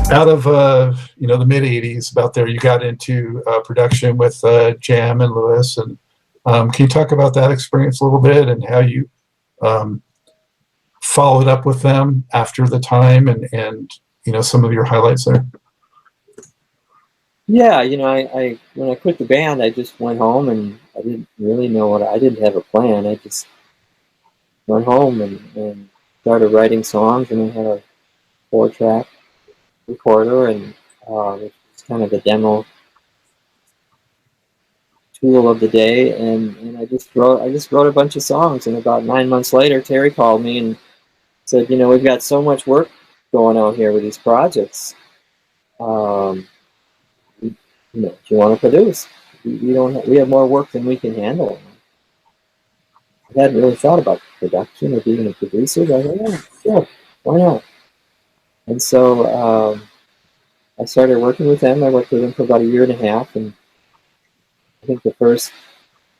Out of the mid '80s, about there, you got into production with Jam and Lewis, and can you talk about that experience a little bit and how you followed up with them after the time, and some of your highlights there? Yeah, I when I quit the band, I just went home and I didn't really know I didn't have a plan. I just went home and started writing songs, and I had a 4-track recorder, and it's kind of the demo tool of the day, and I just wrote a bunch of songs, and about 9 months later, Terry called me and said, we've got so much work going on here with these projects. Do you want to produce? We have more work than we can handle. I hadn't really thought about production or being a producer, but I thought, yeah, sure, why not? And so I started working with them. I worked with them for about 1.5 years, and I think the first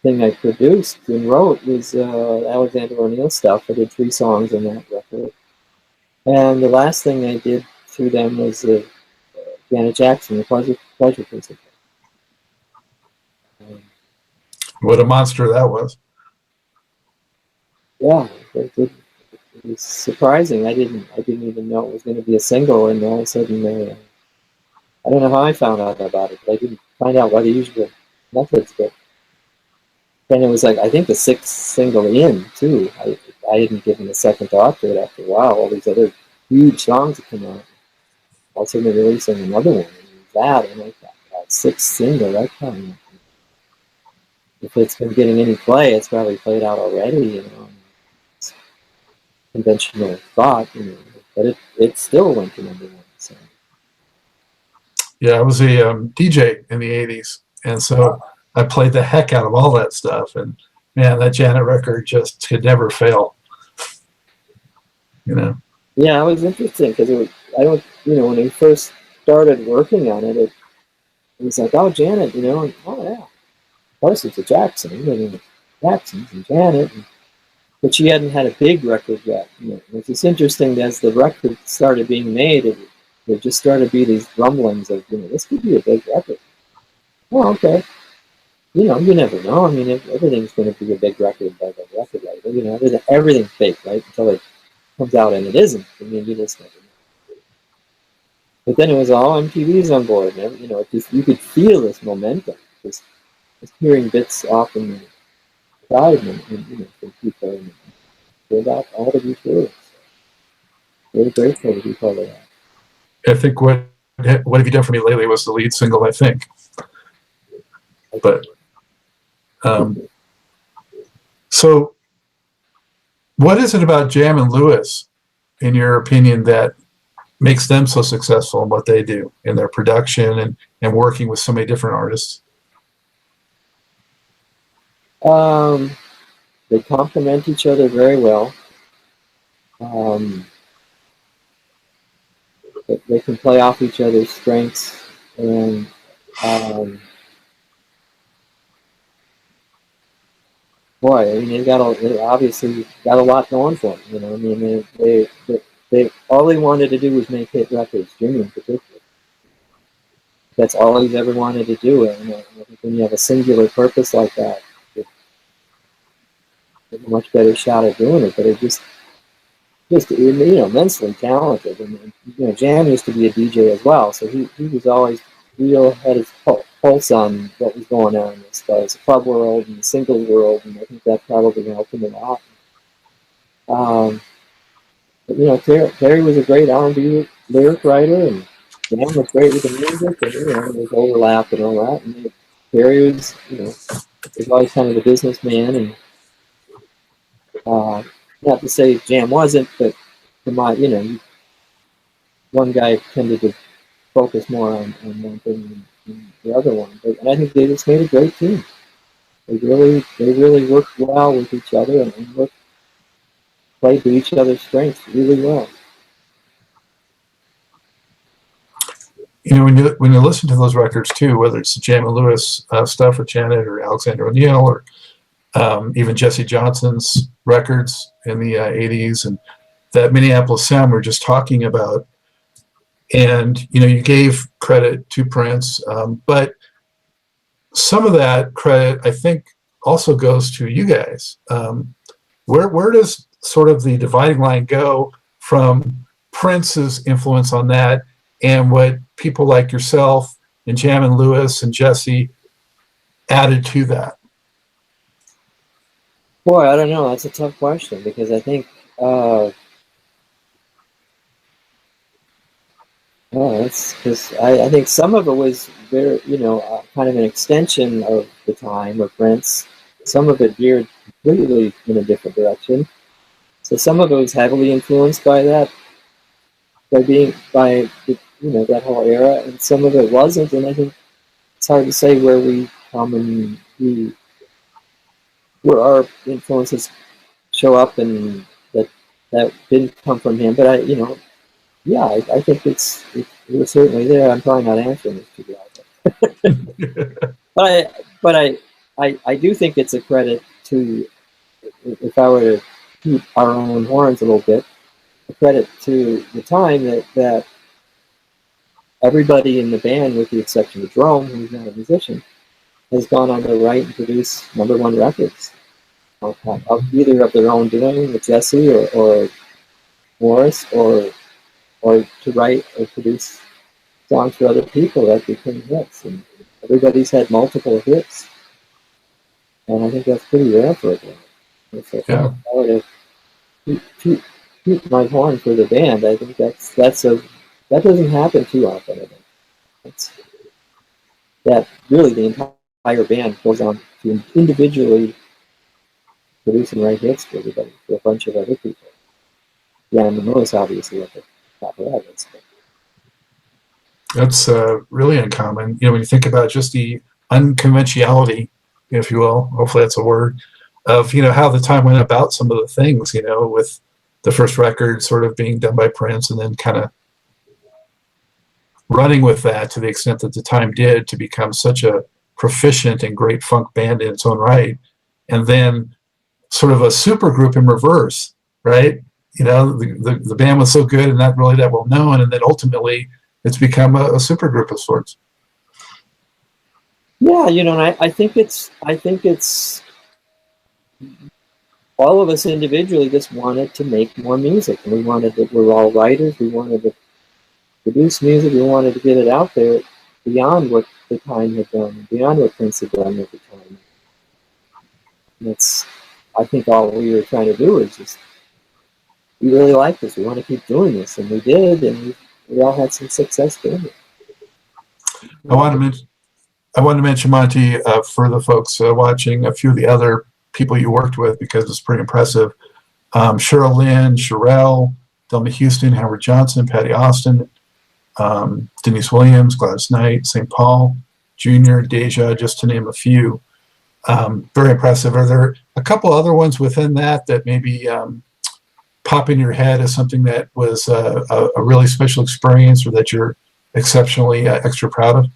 thing I produced and wrote was Alexander O'Neal stuff. I did 3 songs on that record. And the last thing I did through them was Janet Jackson, the Pleasure Principle. What a monster that was. Yeah, it was surprising. I didn't even know it was going to be a single, and all of a sudden, I don't know how I found out about it, but I didn't find out by the usual methods. But then it was like, I think the 6th single in, too. I hadn't given a second thought to it after a while. All these other huge songs had come out. All of a sudden, they're releasing another one. And like that 6th single, that kind of, if it's been getting any play, it's probably played out already, It's conventional thought, but it still went to #1. So. Yeah, I was a DJ in the '80s, and so I played the heck out of all that stuff. And man, that Janet record just could never fail. Yeah, it was interesting because when we first started working on it, it was like, oh, Janet, and, oh yeah, of course it's a Jackson, Jacksons and Janet, but she hadn't had a big record yet. It's just interesting as the record started being made, there just started to be these rumblings of, this could be a big record. Oh, okay. You never know. I mean, everything's going to be a big record by the record label. Everything's fake, right? Until it comes out and it isn't. I mean, you just never know. But then it was all MTV's on board, and you could feel this momentum, just hearing bits off in the crowd and from people, and turned out all to be true. So really grateful to be part of that. I think what have you done for me lately was the lead single, I think. But so what is it about Jam and Lewis, in your opinion, that makes them so successful in what they do in their production and working with so many different artists? They complement each other very well. They can play off each other's strengths, and boy, I mean, they obviously got a lot going for them. I mean, they all they wanted to do was make hit records. Jimmy in particular. That's all he's ever wanted to do. And I think when you have a singular purpose like that, you have a much better shot at doing it. But it just immensely talented. And Jam used to be a DJ as well, so he was always had his pulse on what was going on as far as the club world and the singles world, and I think that probably helped him a lot. But Terry was a great R&B lyric writer, and Jam was great with the music, and there's overlap and all that. And Terry was, was always kind of a businessman, and not to say Jam wasn't, but one guy tended to focus more on one thing than the other one. And I think they just made a great team. They really worked well with each other and played to each other's strengths really well. When you listen to those records too, whether it's the Jam and Lewis stuff or Janet or Alexander O'Neal or even Jesse Johnson's records in the '80s, and that Minneapolis sound we're just talking about, And you gave credit to Prince, but some of that credit, I think, also goes to you guys. Where does sort of the dividing line go from Prince's influence on that and what people like yourself and Jam and Lewis and Jesse added to that? Boy, I don't know. That's a tough question because I think that's because I think some of it was very, kind of an extension of the time of Prince. Some of it veered completely in a different direction. So some of it was heavily influenced by that, that whole era, and some of it wasn't. And I think it's hard to say where we come and where our influences show up, and that didn't come from him. But I think it was certainly there. I'm probably not answering this too well, but I do think it's a credit to, if I were to keep our own horns a little bit, a credit to the time that everybody in the band, with the exception of Jerome, who's not a musician, has gone on to write and produce #1 records of either of their own doing with Jesse or Morris, or to write or produce songs for other people that became hits. And everybody's had multiple hits, and I think that's pretty rare for a band. So if I were to keep my horn for the band, I think that doesn't happen too often. I think that really the entire band goes on to individually produce and write hits for everybody, for a bunch of other people. Yeah, and Lewis obviously at the top of that list. That's really uncommon. When you think about just the unconventionality, if you will, hopefully that's a word, of how the time went about some of the things. With the first record sort of being done by Prince, and then kind of running with that to the extent that the time did, to become such a proficient and great funk band in its own right, and then sort of a super group in reverse, right? The band was so good and not really that well known, and then ultimately it's become a super group of sorts. Yeah, and I think it's all of us individually just wanted to make more music, and we're all writers. We wanted to produce music. We wanted to get it out there beyond what the time had done, beyond what Prince had done at the time. And I think all we were trying to do is just, we really like this. We want to keep doing this, and we did, and we all had some success doing it. I want to mention, Monte, for the folks watching, a few of the other people you worked with, because it's pretty impressive. Cheryl Lynn, Sherelle, Delma Houston, Howard Johnson, Patty Austin, Denise Williams, Gladys Knight, St. Paul Jr., Deja, just to name a few. Very impressive. Are there a couple other ones within that maybe pop in your head as something that was a really special experience, or that you're exceptionally extra proud of?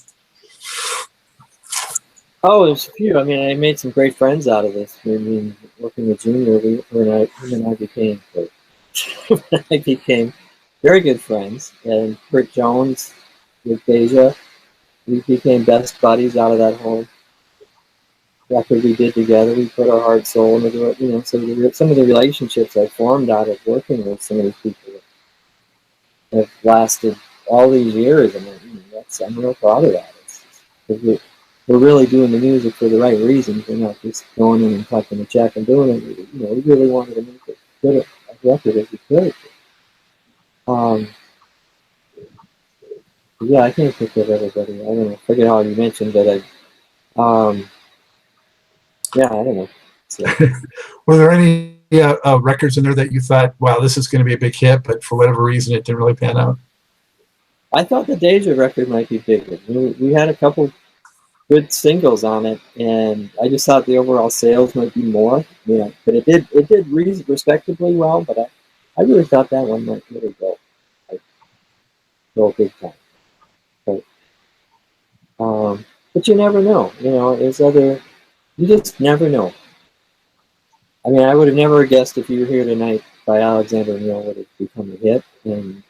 Oh, there's a few. I mean, I made some great friends out of this. I mean, working with Junior, him and I became very good friends. And Kurt Jones with Deja, we became best buddies out of that whole record we did together. We put our heart, soul into it. So some of the relationships I formed out of working with some of these people have lasted all these years, and I'm real proud of that. We're really doing the music for the right reasons. We're not just going in and collecting a check and doing it. We really wanted to make it good a record as we could. Yeah, I can't think of everybody. I don't know. I forget how you mentioned, but yeah, I don't know. So. Were there any records in there that you thought, wow, this is going to be a big hit, but for whatever reason it didn't really pan out? I thought the Deja record might be bigger. We had a couple good singles on it, and I just thought the overall sales might be more. But it did respectably well. But I really thought that one might really go big time. But you never know. You just never know. I mean, I would have never guessed If You Were Here Tonight by Alexander Neal would have become a hit, and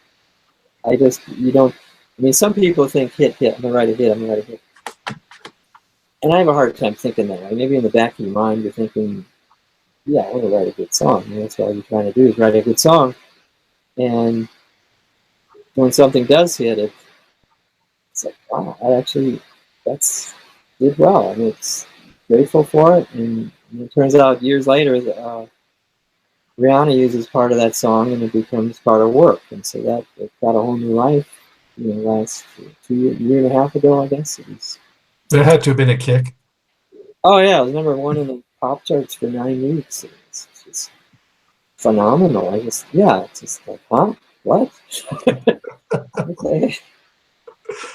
I just, you don't, I mean, some people think hit, I'm gonna write a hit, I'm gonna write a hit. And I have a hard time thinking that way. Maybe in the back of your mind, you're thinking, yeah, I want to write a good song. And that's all you're trying to do is write a good song. And when something does hit, it's like, wow, that's did well. I mean, it's grateful for it. And it turns out years later, Rihanna uses part of that song and it becomes part of work. And so that it got a whole new life, last year and a half ago, I guess. There had to have been a kick. Oh, yeah, it was number 1 in the pop charts for 9 weeks. It's just phenomenal. It's just like, huh? What? Okay.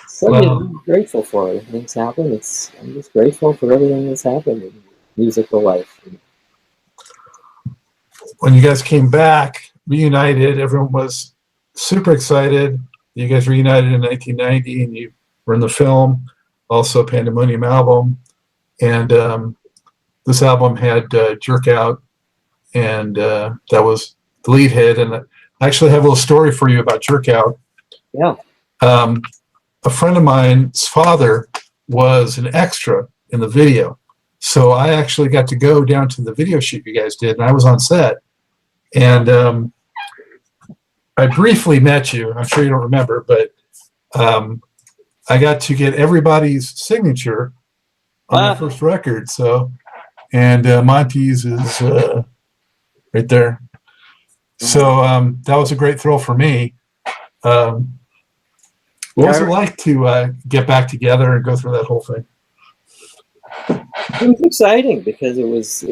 So I'm grateful for it. Things happen. I'm just grateful for everything that's happened in musical life. When you guys came back, reunited, everyone was super excited. You guys reunited in 1990, and you were in the film, also Pandemonium album. And this album had Jerk Out, and that was the lead hit. And I actually have a little story for you about Jerk Out. Yeah. A friend of mine's father was an extra in the video. So I actually got to go down to the video shoot you guys did, and I was on set. And I briefly met you. I'm sure you don't remember, but I got to get everybody's signature on the first record. So, and Monte's is right there. So that was a great thrill for me. What was it like to get back together and go through that whole thing? It was exciting because it was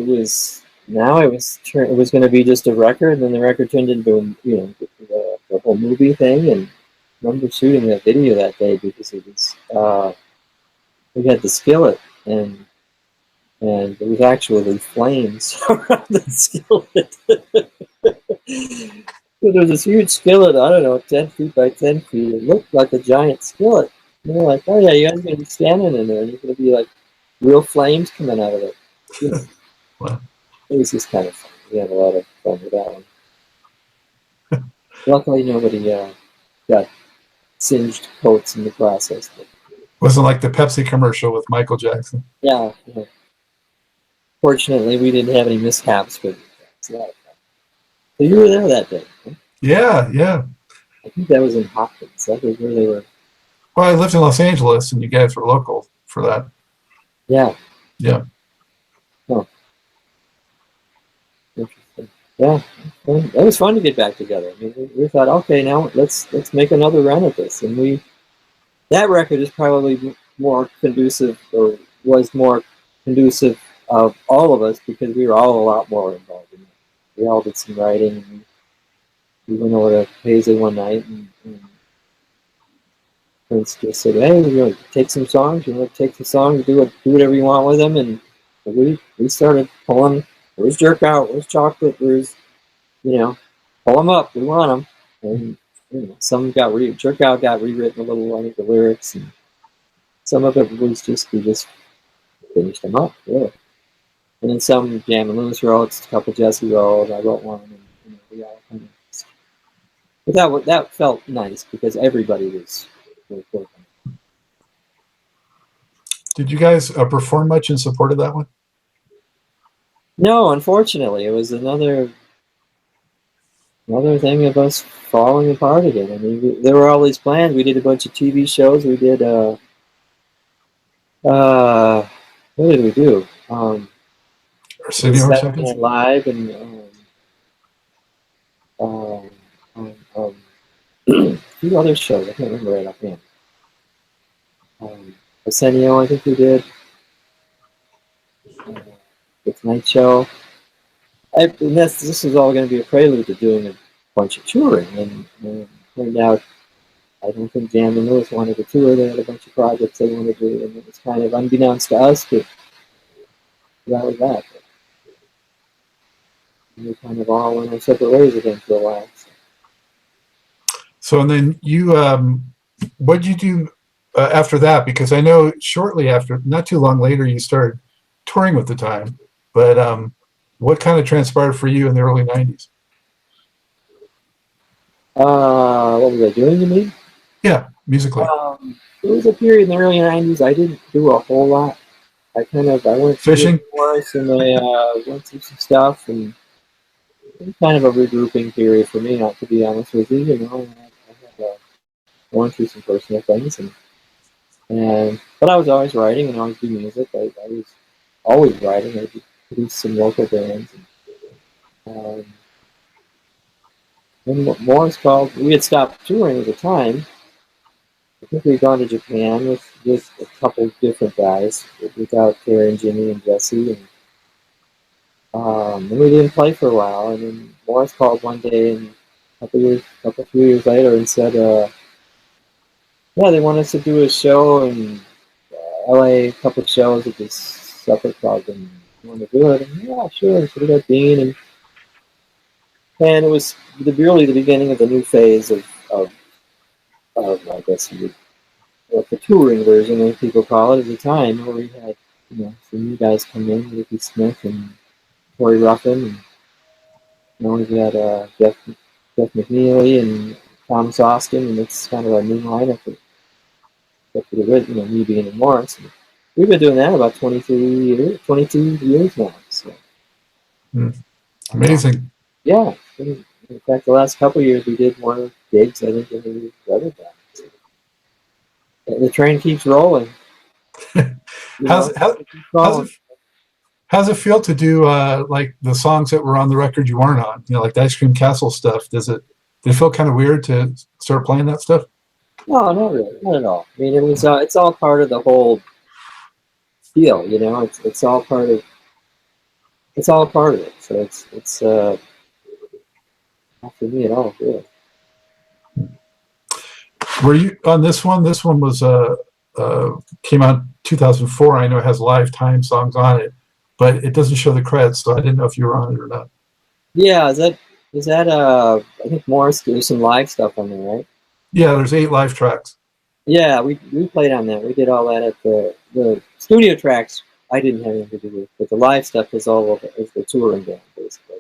going to be just a record, and then the record turned into the whole movie thing. And I remember shooting that video that day because it was we had the skillet, and there was actually flames around the skillet. So there was this huge skillet, I don't know, 10 feet by 10 feet. It looked like a giant skillet. And they're like, oh yeah, you guys are going to be standing in there, and you're going to be like real flames coming out of it. Wow. It was just kind of fun. We had a lot of fun with that one. Luckily, nobody got singed coats in the process. But, wasn't like the Pepsi commercial with Michael Jackson. Yeah. Fortunately, we didn't have any mishaps, but it's a lot of fun. So you were there that day, huh? Yeah. I think that was in Hopkins. That was where they were. Well, I lived in Los Angeles, and you guys were local for that. Yeah. Oh. Interesting. Yeah. It was fun to get back together. I mean, we thought, okay, now let's make another run at this. And that record is probably more conducive, or was more conducive of all of us, because we were all a lot more involved in it. We all did some writing. And we went over to Paisley one night, and Prince just said, "Hey, take some songs. Take the songs, do whatever you want with them." And we started pulling. Where's Jerk Out? Where's Chocolate? Where's pull them up. We want them. And some Jerk Out got rewritten a little. I think the lyrics, and some of it was we just finished them up. Yeah. And then some Jam and Lewis wrote, a couple Jesse wrote, I wrote one, and we all kind of. But that felt nice because everybody was working. Did you guys perform much in support of that one? No, unfortunately, it was another thing of us falling apart again. I mean, there were all these plans. We did a bunch of TV shows. We did what did we do? Arsenio or something? Live and a few other shows. I can't remember right offhand. Arsenio, I think we did. The Tonight Show. This is all going to be a prelude to doing a bunch of touring, and it turned out I don't think Jam and Lewis wanted to tour. They had a bunch of projects they wanted to do, and it was kind of unbeknownst to us, but that was that. And we kind of all went our separate ways again for a while. So and then you, what did you do after that? Because I know shortly after, not too long later, you started touring with The Time. But what kind of transpired for you in the early 90s? What was I doing, you mean? Yeah, musically. There was a period in the early 90s I didn't do a whole lot. I went through a Fishing? divorce and I went through some stuff, and it was kind of a regrouping period for me, not to be honest with you. You know, going through some personal things, and but I was always writing and always doing music. I was always writing. I produced some local bands. And, then what Morris called, we had stopped touring at the time. I think we'd gone to Japan with a couple different guys, without Terry and Jimmy and Jesse, and we didn't play for a while. And then Morris called one day, and a few years later, and said, "Yeah, they want us to do a show in LA, a couple of shows at this supper club, and you want to do it?" And yeah, sure. So we got Dean, and it was really the beginning of the new phase of I guess you would, like the touring version, as people call it at the time, where we had some new guys come in, Ricky Smith and Corey Ruffin, and we've got Jeff McNeely and Thomas Austin, and it's kind of a new lineup. Except for me being in Morris. And we've been doing that about 22 years now. So Amazing. Yeah. In fact, the last couple of years we did more gigs, I think, than we've ever done. So, the train keeps rolling. How's it feel to do like the songs that were on the record you weren't on? Like the Ice Cream Castle stuff. Did it feel kind of weird to start playing that stuff? No, not really, not at all. I mean, it was. It's all part of the whole deal. It's all part of. It's all part of it. So it's not for me at all, really. Were you on this one? This one was came out 2004. I know it has Lifetime songs on it, but it doesn't show the credits, so I didn't know if you were on it or not. Yeah, is that I think Morris, there's some live stuff on there, right? Yeah, there's 8 live tracks. Yeah, we played on that. We did all that at the studio tracks. I didn't have anything to do with, but the live stuff is all of it. It's the touring band, basically.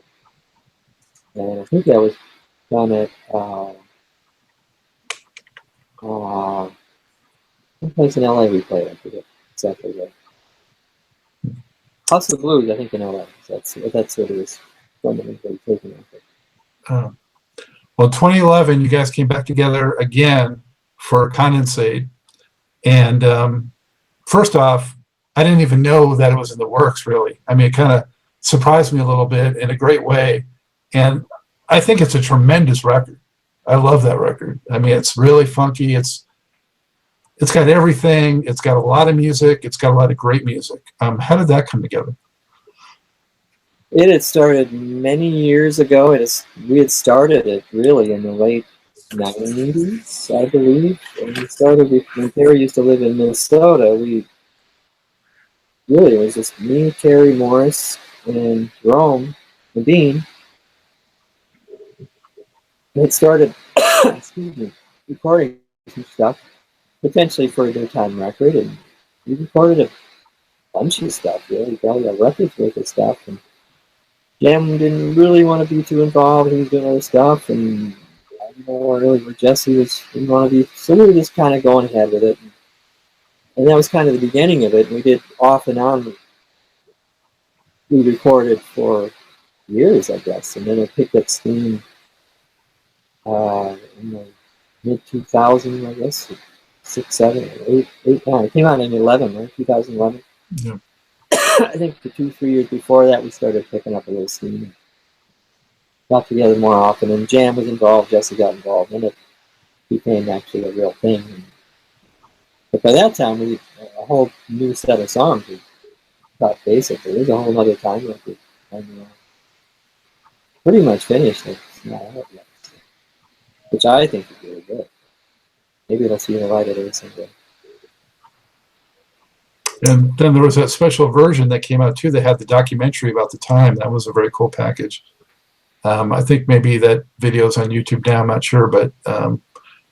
And I think that was done at someplace in LA we played. I forget exactly where. House of Blues, I think, in LA. So that's what it was fundamentally taken off. Well, 2011, you guys came back together again for Condensate. And first off, I didn't even know that it was in the works, really. I mean, it kind of surprised me a little bit in a great way. And I think it's a tremendous record. I love that record. I mean, it's really funky. It's got everything. It's got a lot of music. It's got a lot of great music. How did that come together? It had started many years ago. We had started it really in the late 90s, I believe. And we started when Terry used to live in Minnesota. It was just me, Terry, Morris, and Jerome, and Dean. We had started, excuse me, recording some stuff, potentially for a daytime record, and we recorded a bunch of stuff, really, probably a record's worth of stuff. And Jam didn't really want to be too involved. He was doing other stuff, and I don't know really where Jesse didn't want to be. So we were just kind of going ahead with it. And that was kind of the beginning of it. We did off and on. We recorded for years, I guess, and then it picked up steam in the mid-2000s, I guess, 6, 7, 8, 9. It came out in 11, right? 2011. Yeah. I think the 2, 3 years before that, we started picking up a little steam. Got together more often, and Jam was involved. Jesse got involved, and it became actually a real thing. But by that time, we a whole new set of songs. We got basically, there's a whole other time record, and pretty much finished. It's not out yet, which I think is really good. Maybe it'll see the light of day someday. And then there was that special version that came out too that had the documentary about the time. That was a very cool package. I think maybe that video's on YouTube now. I'm not sure, but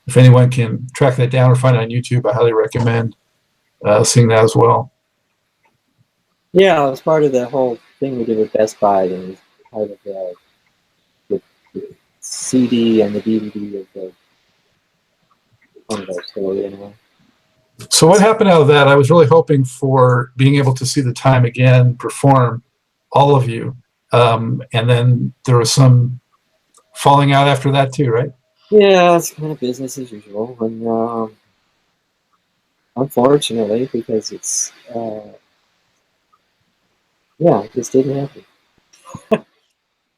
if anyone can track that down or find it on YouTube, I highly recommend seeing that as well. Yeah, it was part of the whole thing we did with Best Buy. And it was part of the CD and the DVD of the one of our story anyway. So what happened out of that? I was really hoping for being able to see the Time again perform, all of you, and then there was some falling out after that too, right? Yeah, it's kind of business as usual, and unfortunately, because it's yeah, it just didn't happen.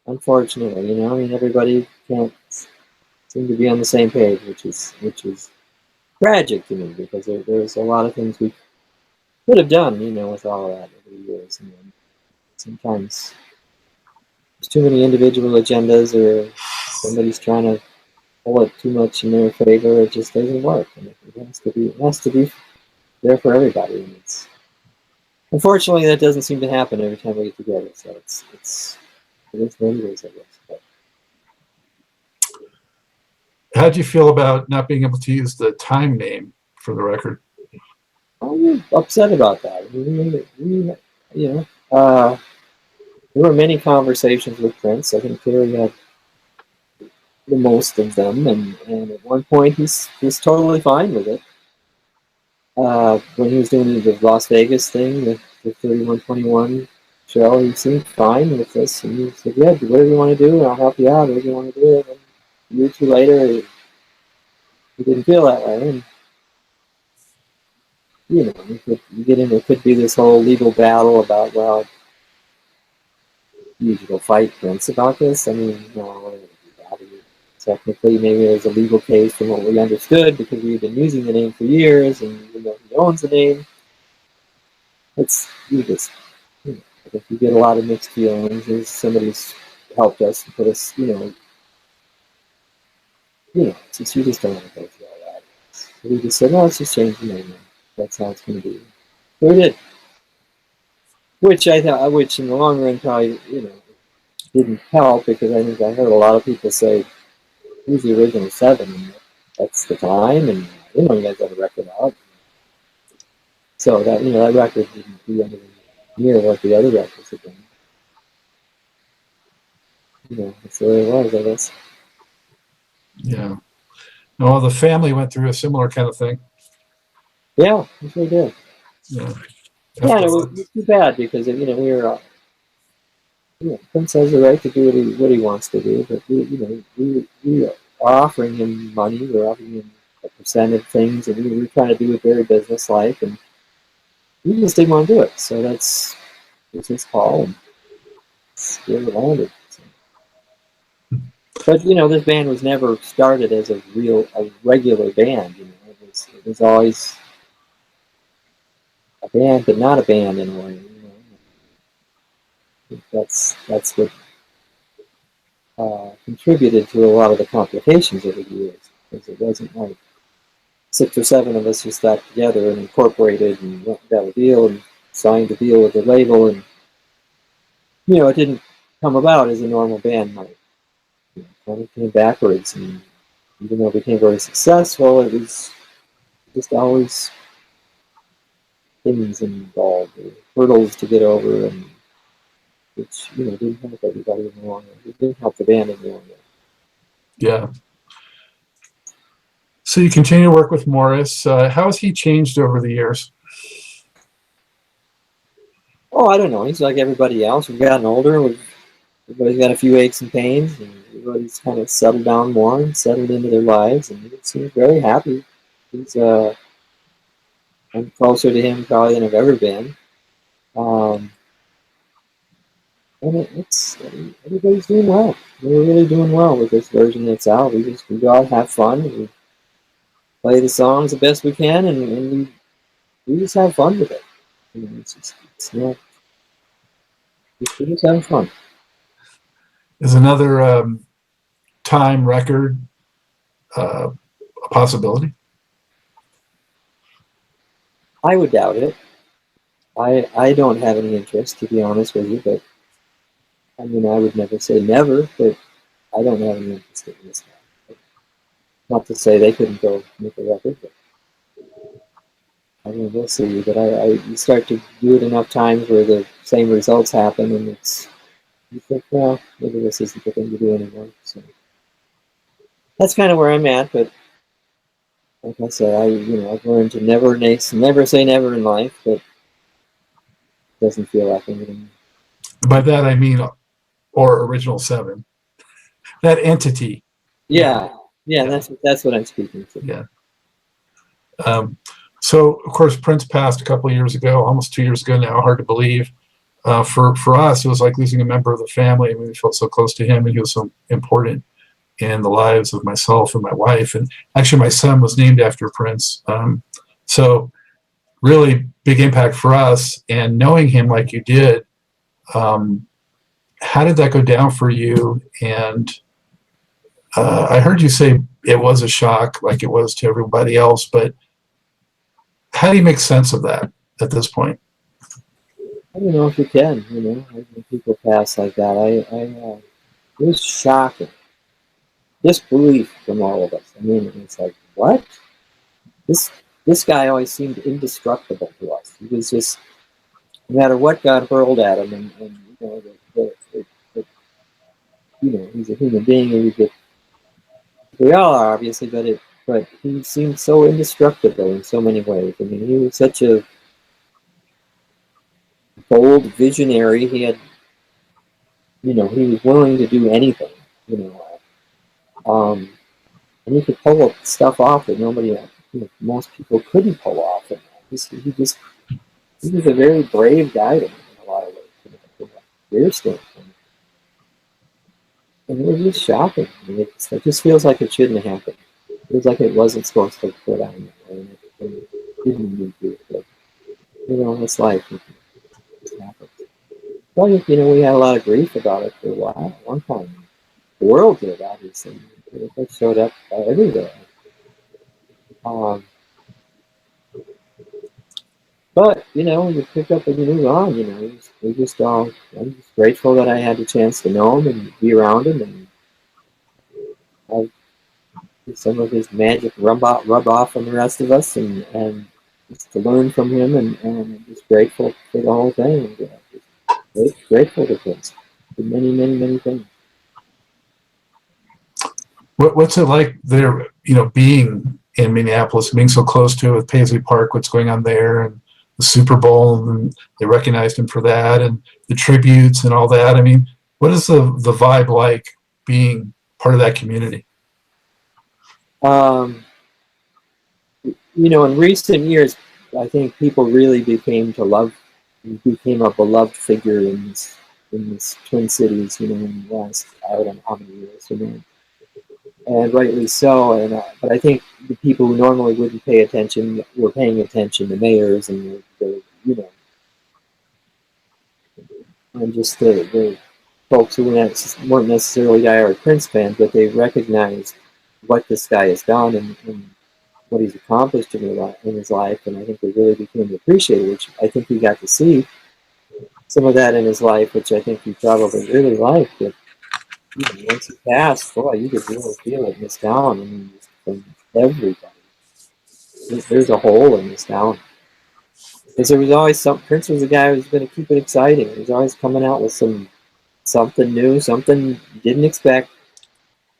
Unfortunately, you know, I mean, everybody can't seem to be on the same page, which is tragic to me because there's a lot of things we could have done, you know, with all of that over the years, and then sometimes there's too many individual agendas, or somebody's trying to pull it too much in their favor. It just doesn't work, and it has to be there for everybody. And it's unfortunately that doesn't seem to happen every time we get together. So it is what it is, I guess. But How'd you feel about not being able to use the Time name for the record? I'm upset about that. I mean, you know, there were many conversations with Prince. I think Terry had the most of them, and at one point he's totally fine with it. When he was doing the Las Vegas thing, the 3121 show, he seemed fine with this, and he said, "Yeah, do whatever you want to do, and I'll help you out. Whatever you want to do." And a year or two later, he didn't feel that way, and you know, you get into, it could be this whole legal battle about, well, you go fight Prince about this. I mean, no, technically, maybe there's a legal case from what we understood because we've been using the name for years, and even though he owns the name, it's you just, you know, I think we get a lot of mixed feelings. There's somebody's helped us and put us, since you just don't want to go through all that. So we just said, no, let's just change the name. That's how it's going to be. So we did. Which in the long run probably, didn't help because I think I heard a lot of people say, who's the original seven? And that's the Time, and you guys have a record out. So that that record didn't do anything near what the other records have done. That's the way it was, I guess. Yeah. No, the family went through a similar kind of thing. Yeah, we sure did. Yeah. Yeah, and it was too bad because we were. Prince has the right to do what he wants to do, but we are offering him money. We're offering him a percent of things, and we were trying to do it very business-like, and he just didn't want to do it. So that's his call, and it's where it landed. So. But this band was never started as a regular band. It was always a band, but not a band in a way. That's what contributed to a lot of the complications over the years, because it wasn't like 6 or 7 of us just got together and incorporated and got a deal and signed a deal with the label, and it didn't come about as a normal band might. It kind of came backwards, and even though it became very successful, it was just always things involved, hurdles to get over, and which didn't help everybody in the long run. It didn't help the band in the long run. Yeah. So you continue to work with Morris. How has he changed over the years? Oh, I don't know. He's like everybody else. We've gotten older. Everybody's got a few aches and pains, and everybody's kind of settled down more and settled into their lives, and he seems very happy. I'm closer to him probably than I've ever been. And everybody's doing well. We're really doing well with this version that's out. We go out, have fun, we play the songs the best we can, and we just have fun with it. We're just having fun. Is another Time record a possibility? I would doubt it. I don't have any interest, to be honest with you, but I mean, I would never say never, but I don't have any interest in this now. Not to say they couldn't go make a record, but I mean, we'll see. But you start to do it enough times where the same results happen, and you think, well, maybe this isn't the thing to do anymore. So that's kind of where I'm at. But like I said, I've learned to never say never in life, but it doesn't feel like it anymore. By that I mean, or Original Seven, that entity. Yeah, Yeah. that's what I'm speaking to. Yeah. So of course Prince passed a couple of years ago, almost 2 years ago now. Hard to believe. For us, it was like losing a member of the family. I mean, we felt so close to him, and he was so important in the lives of myself and my wife. And actually, my son was named after Prince. So really big impact for us. And knowing him like you did, how did that go down for you? And I heard you say it was a shock, like it was to everybody else. But how do you make sense of that at this point? I don't know if you can. When people pass like that, it was shocking. Disbelief from all of us. I mean, it's like, what? This guy always seemed indestructible to us. He was just, no matter what got hurled at him, and he's a human being, and we all are obviously, but he seemed so indestructible in so many ways. I mean, he was such a bold visionary. He had, he was willing to do anything. And he could pull stuff off that most people couldn't pull off. And he was a very brave guy to me in a lot of ways, from a career standpoint. And it was just shocking. I mean, it just feels like it shouldn't have happened. It feels like it wasn't supposed to go down that way. And it didn't need to. But, it's life. It just happens. Well, we had a lot of grief about it for a while, a long time. The world did, obviously. It showed up everywhere. But, you pick up and you move on, I'm just grateful that I had the chance to know him and be around him and have some of his magic rub off on the rest of us and just to learn from him and I'm just grateful for the whole thing. And, grateful to Prince for many, many, many things. What's it like there, being in Minneapolis, being so close to it with Paisley Park, what's going on there, and the Super Bowl, and they recognized him for that, and the tributes and all that? I mean, what is the vibe like being part of that community? In recent years, I think people really became a beloved figure in this Twin Cities, in the last, I don't know how many years, and rightly so. And but I think the people who normally wouldn't pay attention were paying attention. The mayors and and just the folks who weren't necessarily diehard Prince fans, but they recognized what this guy has done and what he's accomplished in his life. And I think they really became to appreciate it, which I think we got to see some of that in his life, which I think he probably really liked. But once he passed, boy, you could really feel it in this town. I mean, from everybody. There's a hole in this town. Because there was always Prince was a guy who was going to keep it exciting. He was always coming out with something new, something you didn't expect,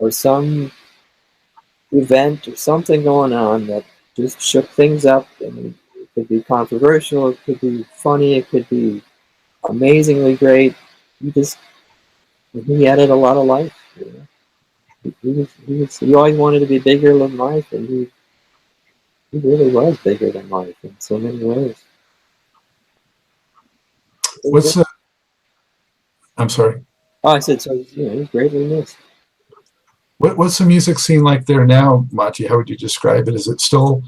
or some event or something going on that just shook things up. I mean, it could be controversial, it could be funny, it could be amazingly great. He added a lot of life. He always wanted to be bigger than life, and he really was bigger than life in so many ways. I'm sorry. Oh, I said, so he's greatly missed. What's the music scene like there now, Monte? How would you describe it? Is it still,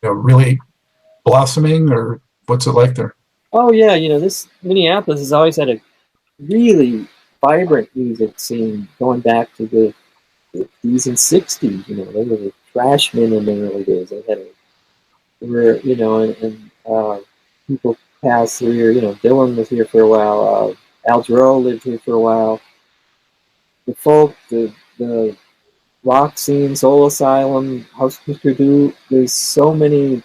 really blossoming, or what's it like there? Oh yeah, this Minneapolis has always had a really vibrant music scene going back to the 50s and 60s. They were the Trashmen in the early days. They had people passed through here. Dylan was here for a while. Al Jarreau lived here for a while. The folk, the rock scene, Soul Asylum, House of Perdue. There's so many. I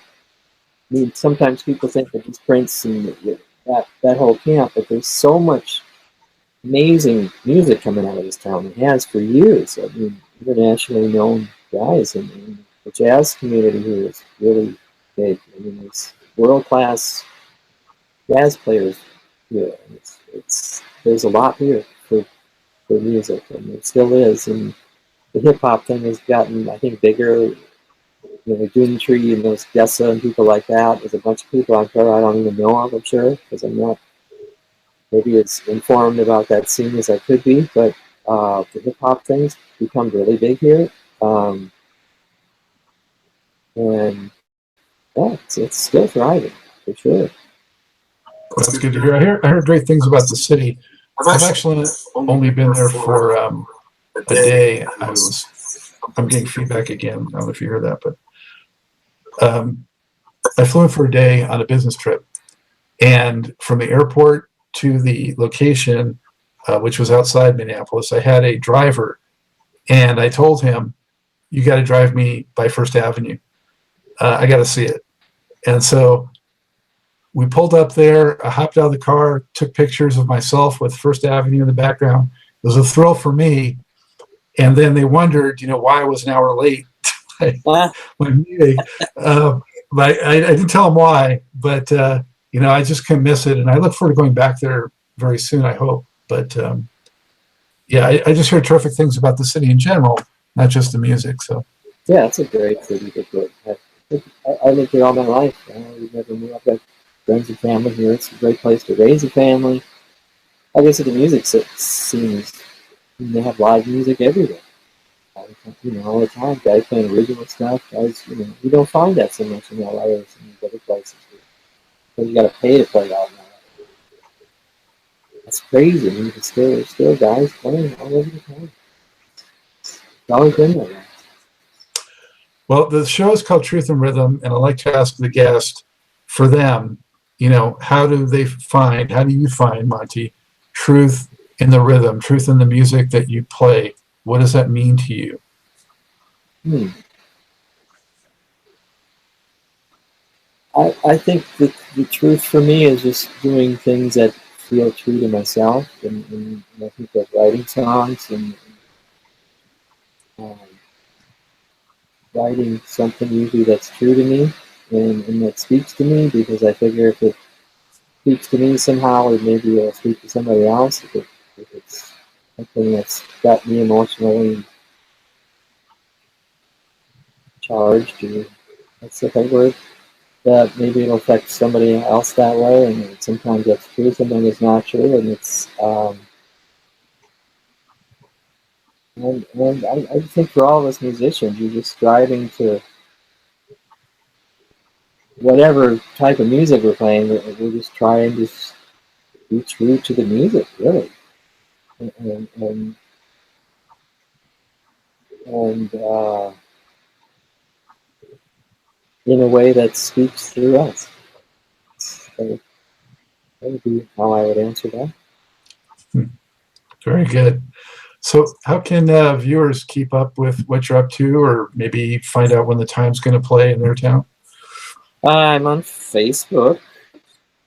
mean, sometimes people think that it's Prince and that whole camp, but there's so much amazing music coming out of this town. It has for years. I mean, internationally known guys, and the jazz community here is really big. I mean, there's world-class jazz players here. And it's there's a lot here for music, and it still is. And the hip hop thing has gotten, I think, bigger. You know, Doomtree and those Gessa and people like that. There's a bunch of people out there I don't even know of, I'm sure, because I'm not maybe as informed about that scene as I could be. But the hip hop thing's become really big here, and yeah, it's still thriving for sure. That's good to hear. I heard great things about the city. I've actually only been there for a day. I'm getting feedback again. I don't know if you heard that, but I flew in for a day on a business trip, and from the airport to the location, which was outside Minneapolis, I had a driver, and I told him, "You got to drive me by First Avenue. I got to see it." And so we pulled up there. I hopped out of the car, took pictures of myself with First Avenue in the background. It was a thrill for me. And then they wondered, why I was an hour late my meeting. But I didn't tell them why, but I just couldn't miss it, and I look forward to going back there very soon, I hope. But I just heard terrific things about the city in general, not just the music. So yeah, it's a great city to go. I lived here all my life. We never moved. I've got friends and family here. It's a great place to raise a family. I guess the music scene is, they have live music everywhere. All the time. Guys playing original stuff. Guys, you don't find that so much in LA or some of these other places. Because you got to pay to play out in LA. That's crazy. I mean, there's still guys playing all over the time. It's always been that way. Well, the show is called Truth and Rhythm, and I like to ask the guest, for them, how do you find, Monte, truth in the rhythm, truth in the music that you play? What does that mean to you? I think that the truth for me is just doing things that feel true to myself, and I think that writing songs and writing something usually that's true to me and that speaks to me, because I figure if it speaks to me somehow, or maybe it'll speak to somebody else. If it's something that's got me emotionally charged, or that's the right word, that maybe it'll affect somebody else that way, and sometimes that's true, sometimes it's not true, and it's and I think for all of us musicians, you're just striving to, whatever type of music we're playing, we're just trying to be true to the music, really, and in a way that speaks through us. So that would be how I would answer that. Very good. So how can viewers keep up with what you're up to, or maybe find out when the time's going to play in their town? I'm on Facebook,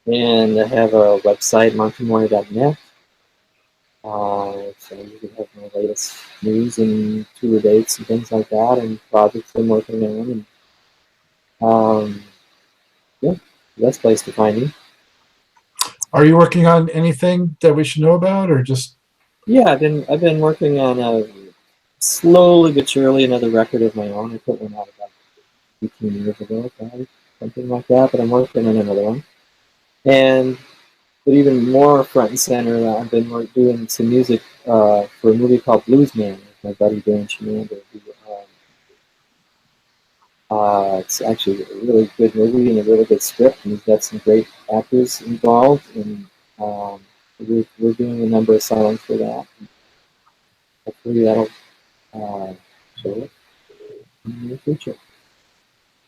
and I have a website, montemoir.net. So you can have my latest news and tour dates and things like that, and projects I'm working on. And best place to find me. Are you working on anything that we should know about, or just? Yeah, I've been working on slowly but surely another record of my own. I put one out about 18 years ago, probably, something like that. But I'm working on another one, but even more front and center, I've been doing some music for a movie called Bluesman with my buddy Dan Chenander. It's actually a really good movie and a really good script, and he's got some great actors involved, and we're doing a number of songs for that. And hopefully that'll show up in the near future.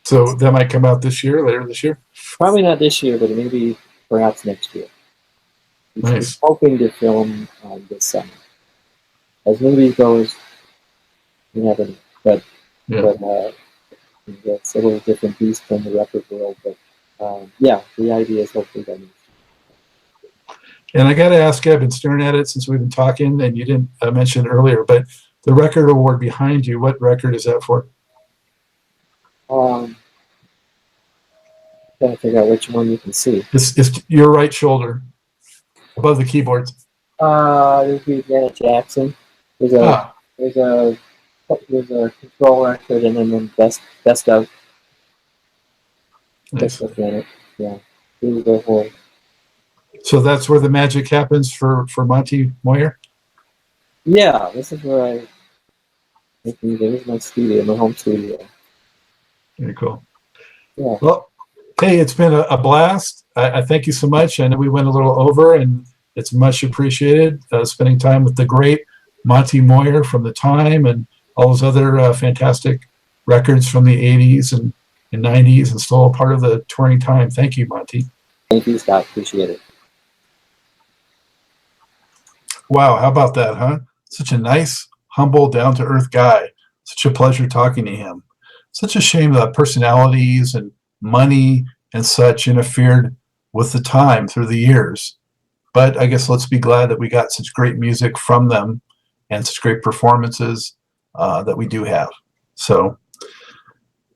So that might come out later this year? Probably not this year, but maybe perhaps next year. Nice. We're hoping to film this summer. As movies goes, we haven't, but it's a little different beast from the record world. But the idea is hopefully that. And I got to ask, I've been staring at it since we've been talking, and you didn't mention it earlier, but The record award behind you, what record is that for? Trying to figure out which one you can see. It's your right shoulder, above the keyboards. There's the Janet Jackson. There's a there's a control record, and then best of Nice. Janet. Yeah, these are the whole. So that's where the magic happens for Monte Moir? Yeah, this is where I make music. This is my studio, my home studio. Very cool. Yeah. Well, hey, it's been a blast. I thank you so much. I know we went a little over, and it's much appreciated spending time with the great Monte Moir from the time and all those other fantastic records from the 80s and 90s and still a part of the touring time. Thank you, Monte. Thank you, Scott. Appreciate it. Wow, how about that, huh? Such a nice, humble, down-to-earth guy. Such a pleasure talking to him. Such a shame that personalities and money and such interfered with the time through the years. But I guess let's be glad that we got such great music from them and such great performances that we do have. So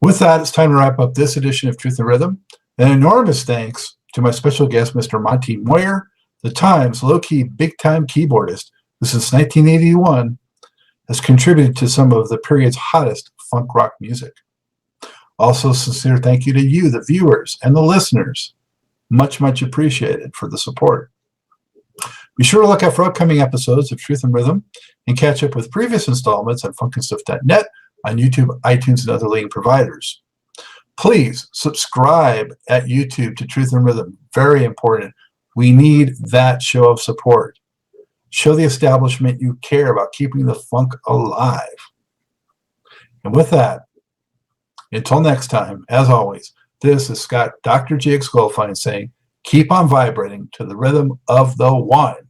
with that, it's time to wrap up this edition of Truth and Rhythm. An enormous thanks to my special guest, Mr. Monte Moir, the Times low-key, big-time keyboardist who since 1981 has contributed to some of the period's hottest funk rock music. Also, sincere thank you to you, the viewers, and the listeners. Much, much appreciated for the support. Be sure to look out for upcoming episodes of Truth and Rhythm and catch up with previous installments on funkandstuff.net, on YouTube, iTunes, and other leading providers. Please subscribe at YouTube to Truth and Rhythm. Very important. We need that show of support. Show the establishment you care about keeping the funk alive. And with that, until next time, as always, this is Scott, Dr. Goldfine saying, keep on vibrating to the rhythm of the one.